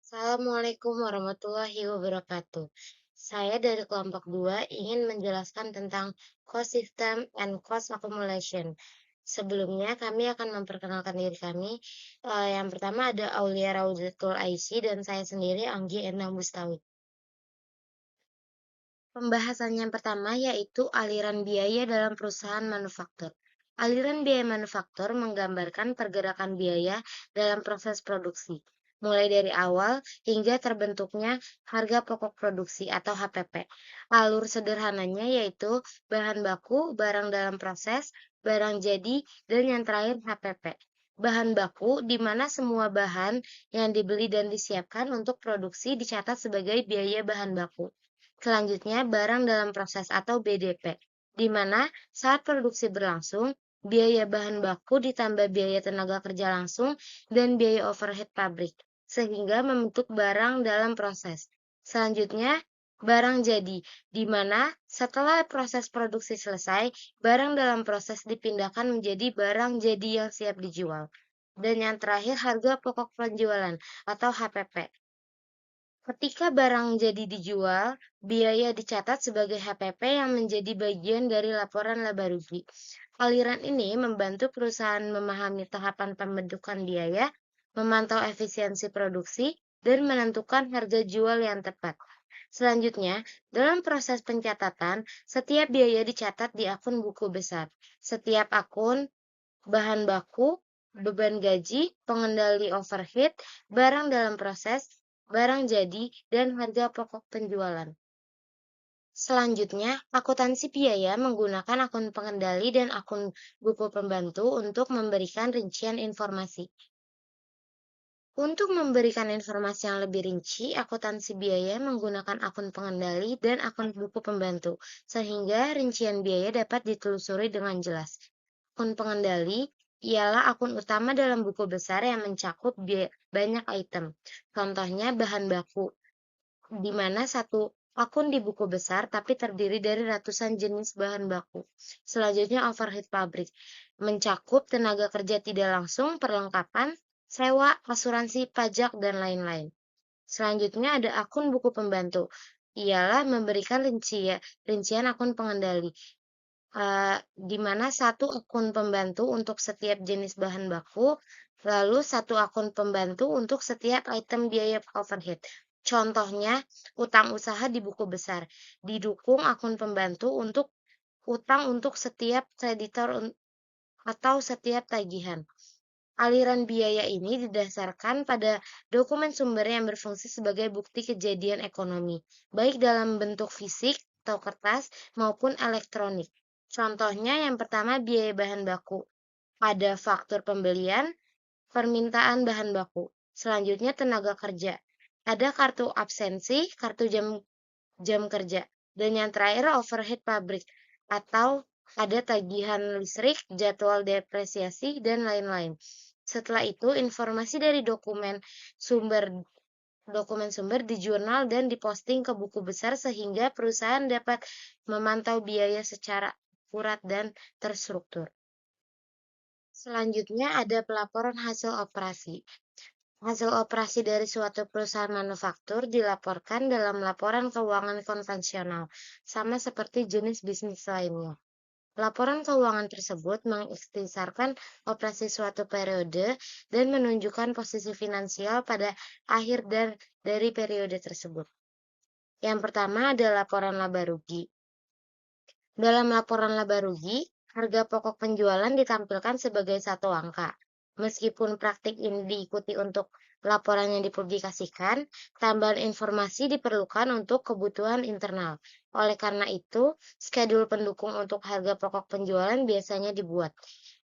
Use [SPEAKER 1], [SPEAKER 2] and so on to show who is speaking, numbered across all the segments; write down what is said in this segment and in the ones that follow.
[SPEAKER 1] Assalamualaikum warahmatullahi wabarakatuh. Saya dari kelompok 2 ingin menjelaskan tentang cost system and cost accumulation. Sebelumnya kami akan memperkenalkan diri kami. Yang pertama ada Aulia Raudatul Aisy dan saya sendiri Anggi Endang Bustawi. Pembahasan yang pertama yaitu aliran biaya dalam perusahaan manufaktur. Aliran biaya manufaktur menggambarkan pergerakan biaya dalam proses produksi, mulai dari awal hingga terbentuknya harga pokok produksi atau HPP. Alur sederhananya yaitu bahan baku, barang dalam proses, barang jadi, dan yang terakhir HPP. Bahan baku di mana semua bahan yang dibeli dan disiapkan untuk produksi dicatat sebagai biaya bahan baku. Selanjutnya, barang dalam proses atau BDP, di mana saat produksi berlangsung, biaya bahan baku ditambah biaya tenaga kerja langsung dan biaya overhead pabrik, sehingga membentuk barang dalam proses. Selanjutnya, barang jadi, di mana setelah proses produksi selesai, barang dalam proses dipindahkan menjadi barang jadi yang siap dijual. Dan yang terakhir, harga pokok penjualan atau HPP. Ketika barang jadi dijual, biaya dicatat sebagai HPP yang menjadi bagian dari laporan laba rugi. Aliran ini membantu perusahaan memahami tahapan pembentukan biaya, memantau efisiensi produksi, dan menentukan harga jual yang tepat. Selanjutnya, dalam proses pencatatan, setiap biaya dicatat di akun buku besar. Setiap akun, bahan baku, beban gaji, pengendali overhead, barang dalam proses, barang jadi, dan harga pokok penjualan. Selanjutnya, akuntansi biaya menggunakan akun pengendali dan akun buku pembantu untuk memberikan rincian informasi. Untuk memberikan informasi yang lebih rinci, akuntansi biaya menggunakan akun pengendali dan akun buku pembantu, sehingga rincian biaya dapat ditelusuri dengan jelas. Akun pengendali ialah akun utama dalam buku besar yang mencakup banyak item. Contohnya bahan baku, di mana satu akun di buku besar tapi terdiri dari ratusan jenis bahan baku. Selanjutnya overhead pabrik, mencakup tenaga kerja tidak langsung, perlengkapan, sewa, asuransi, pajak, dan lain-lain. Selanjutnya ada akun buku pembantu, ialah memberikan rincian akun pengendali, di mana satu akun pembantu untuk setiap jenis bahan baku, lalu satu akun pembantu untuk setiap item biaya overhead. Contohnya, utang usaha di buku besar, didukung akun pembantu untuk utang untuk setiap kreditor atau setiap tagihan. Aliran biaya ini didasarkan pada dokumen sumber yang berfungsi sebagai bukti kejadian ekonomi, baik dalam bentuk fisik atau kertas maupun elektronik. Contohnya yang pertama biaya bahan baku. Ada faktur pembelian, permintaan bahan baku. Selanjutnya tenaga kerja. Ada kartu absensi, kartu jam kerja. Dan yang terakhir overhead pabrik atau ada tagihan listrik, jadwal depresiasi, dan lain-lain. Setelah itu, informasi dari dokumen sumber di jurnal dan diposting ke buku besar sehingga perusahaan dapat memantau biaya secara akurat dan terstruktur. Selanjutnya ada pelaporan hasil operasi. Hasil operasi dari suatu perusahaan manufaktur dilaporkan dalam laporan keuangan konvensional, sama seperti jenis bisnis lainnya. Laporan keuangan tersebut mengikhtisarkan operasi suatu periode dan menunjukkan posisi finansial pada akhir dari periode tersebut. Yang pertama ada laporan laba rugi. Dalam laporan laba rugi, harga pokok penjualan ditampilkan sebagai satu angka. Meskipun praktik ini diikuti untuk laporan yang dipublikasikan, tambahan informasi diperlukan untuk kebutuhan internal. Oleh karena itu, skedul pendukung untuk harga pokok penjualan biasanya dibuat.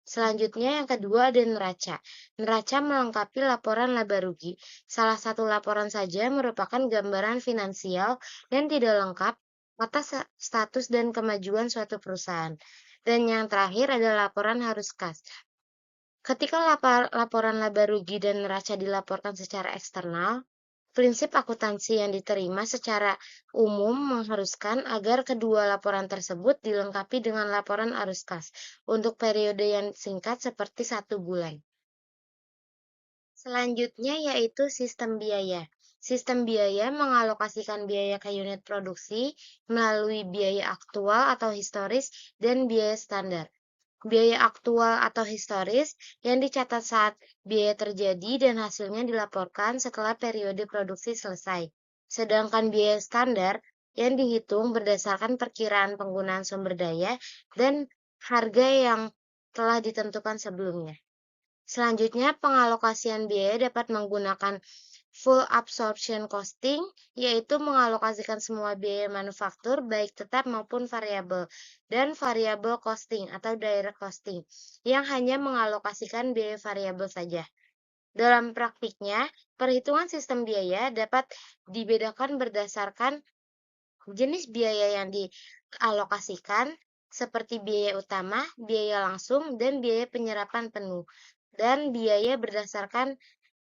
[SPEAKER 1] Selanjutnya yang kedua ada neraca. Neraca melengkapi laporan laba rugi. Salah satu laporan saja merupakan gambaran finansial yang tidak lengkap atas status dan kemajuan suatu perusahaan. Dan yang terakhir adalah laporan harus kas. Ketika laporan laba rugi dan neraca dilaporkan secara eksternal, prinsip akuntansi yang diterima secara umum mengharuskan agar kedua laporan tersebut dilengkapi dengan laporan arus kas untuk periode yang singkat seperti 1 bulan. Selanjutnya yaitu sistem biaya. Sistem biaya mengalokasikan biaya ke unit produksi melalui biaya aktual atau historis dan biaya standar. Biaya aktual atau historis yang dicatat saat biaya terjadi dan hasilnya dilaporkan setelah periode produksi selesai. Sedangkan biaya standar yang dihitung berdasarkan perkiraan penggunaan sumber daya dan harga yang telah ditentukan sebelumnya. Selanjutnya, pengalokasian biaya dapat menggunakan full absorption costing, yaitu mengalokasikan semua biaya manufaktur baik tetap maupun variabel, dan variable costing atau direct costing, yang hanya mengalokasikan biaya variabel saja. Dalam praktiknya, perhitungan sistem biaya dapat dibedakan berdasarkan jenis biaya yang dialokasikan, seperti biaya utama, biaya langsung, dan biaya penyerapan penuh, dan biaya berdasarkan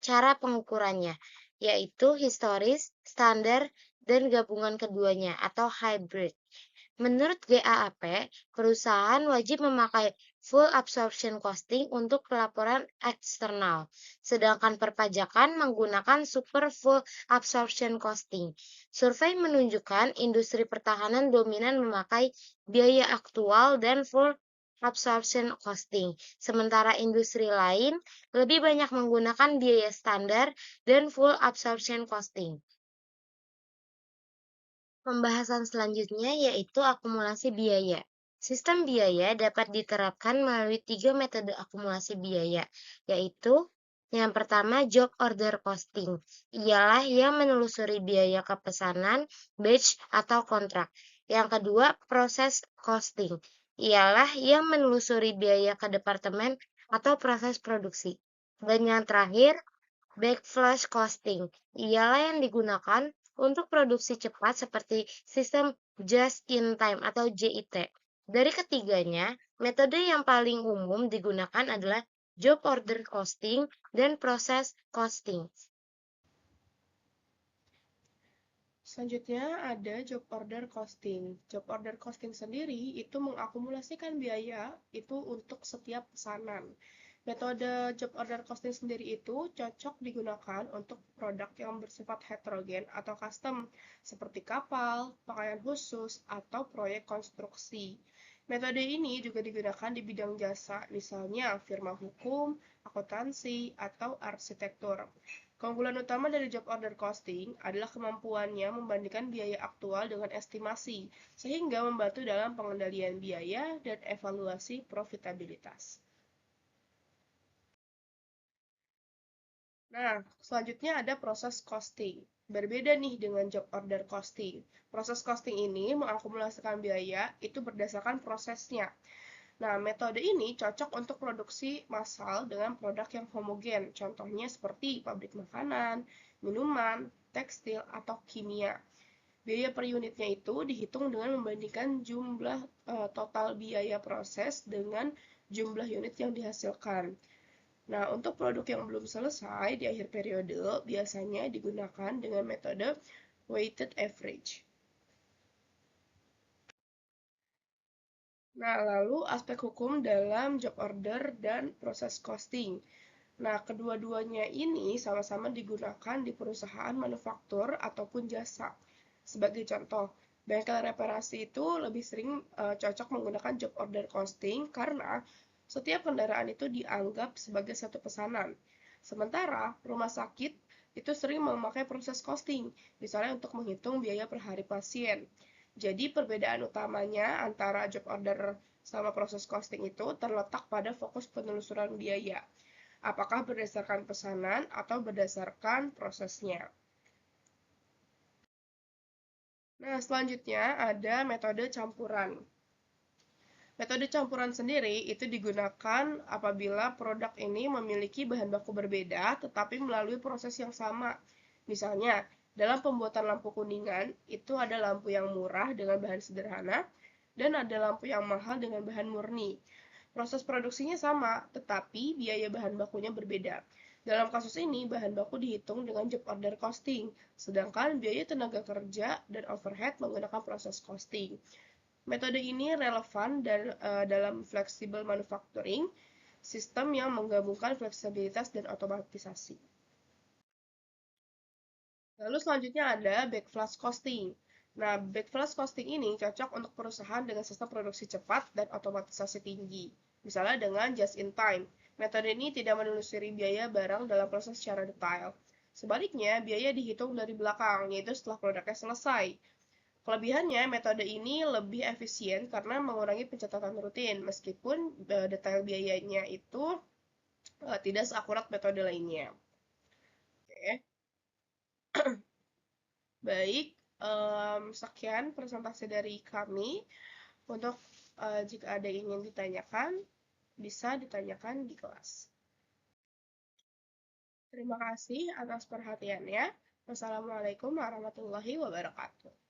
[SPEAKER 1] cara pengukurannya, yaitu historis, standar, dan gabungan keduanya atau hybrid. Menurut GAAP, perusahaan wajib memakai full absorption costing untuk pelaporan eksternal, sedangkan perpajakan menggunakan super full absorption costing. Survei menunjukkan industri pertahanan dominan memakai biaya aktual dan full absorption costing, sementara industri lain lebih banyak menggunakan biaya standar dan full absorption costing. Pembahasan selanjutnya yaitu akumulasi biaya. Sistem biaya dapat diterapkan melalui 3 metode akumulasi biaya, yaitu yang pertama job order costing, ialah yang menelusuri biaya kepesanan, batch atau kontrak. Yang kedua, proses costing, ialah yang menelusuri biaya ke departemen atau proses produksi. Dan yang terakhir, backflash costing, ialah yang digunakan untuk produksi cepat seperti sistem just in time atau JIT. Dari ketiganya, metode yang paling umum digunakan adalah job order costing dan proses costing.
[SPEAKER 2] Selanjutnya ada job order costing. Job order costing sendiri itu mengakumulasikan biaya itu untuk setiap pesanan. Metode job order costing sendiri itu cocok digunakan untuk produk yang bersifat heterogen atau custom, seperti kapal, pakaian khusus, atau proyek konstruksi. Metode ini juga digunakan di bidang jasa, misalnya firma hukum, akuntansi, atau arsitektur. Keunggulan utama dari job order costing adalah kemampuannya membandingkan biaya aktual dengan estimasi, sehingga membantu dalam pengendalian biaya dan evaluasi profitabilitas. Nah, selanjutnya ada proses costing. Berbeda nih dengan job order costing. Proses costing ini mengakumulasikan biaya itu berdasarkan prosesnya. Nah, metode ini cocok untuk produksi massal dengan produk yang homogen, contohnya seperti pabrik makanan, minuman, tekstil, atau kimia. Biaya per unitnya itu dihitung dengan membandingkan jumlah total biaya proses dengan jumlah unit yang dihasilkan. Nah, untuk produk yang belum selesai di akhir periode, biasanya digunakan dengan metode weighted average. Nah, lalu aspek hukum dalam job order dan proses costing. Nah, kedua-duanya ini sama-sama digunakan di perusahaan manufaktur ataupun jasa. Sebagai contoh, bengkel reparasi itu lebih sering cocok menggunakan job order costing karena setiap kendaraan itu dianggap sebagai satu pesanan. Sementara rumah sakit itu sering memakai proses costing, misalnya untuk menghitung biaya per hari pasien. Jadi perbedaan utamanya antara job order sama proses costing itu terletak pada fokus penelusuran biaya. Apakah berdasarkan pesanan atau berdasarkan prosesnya. Nah, selanjutnya ada metode campuran. Metode campuran sendiri itu digunakan apabila produk ini memiliki bahan baku berbeda tetapi melalui proses yang sama. Misalnya, dalam pembuatan lampu kuningan, itu ada lampu yang murah dengan bahan sederhana dan ada lampu yang mahal dengan bahan murni. Proses produksinya sama, tetapi biaya bahan bakunya berbeda. Dalam kasus ini, bahan baku dihitung dengan job order costing, sedangkan biaya tenaga kerja dan overhead menggunakan proses costing. Metode ini relevan dalam flexible manufacturing, sistem yang menggabungkan fleksibilitas dan otomatisasi. Lalu selanjutnya ada backflash costing. Nah, backflash costing ini cocok untuk perusahaan dengan sistem produksi cepat dan otomatisasi tinggi. Misalnya dengan just in time. Metode ini tidak menelusuri biaya barang dalam proses secara detail. Sebaliknya, biaya dihitung dari belakang, yaitu setelah produknya selesai. Kelebihannya, metode ini lebih efisien karena mengurangi pencatatan rutin, meskipun detail biayanya itu tidak seakurat metode lainnya. Oke. Baik, sekian presentasi dari kami. Untuk jika ada yang ingin ditanyakan, bisa ditanyakan di kelas. Terima kasih atas perhatiannya. Wassalamualaikum warahmatullahi wabarakatuh.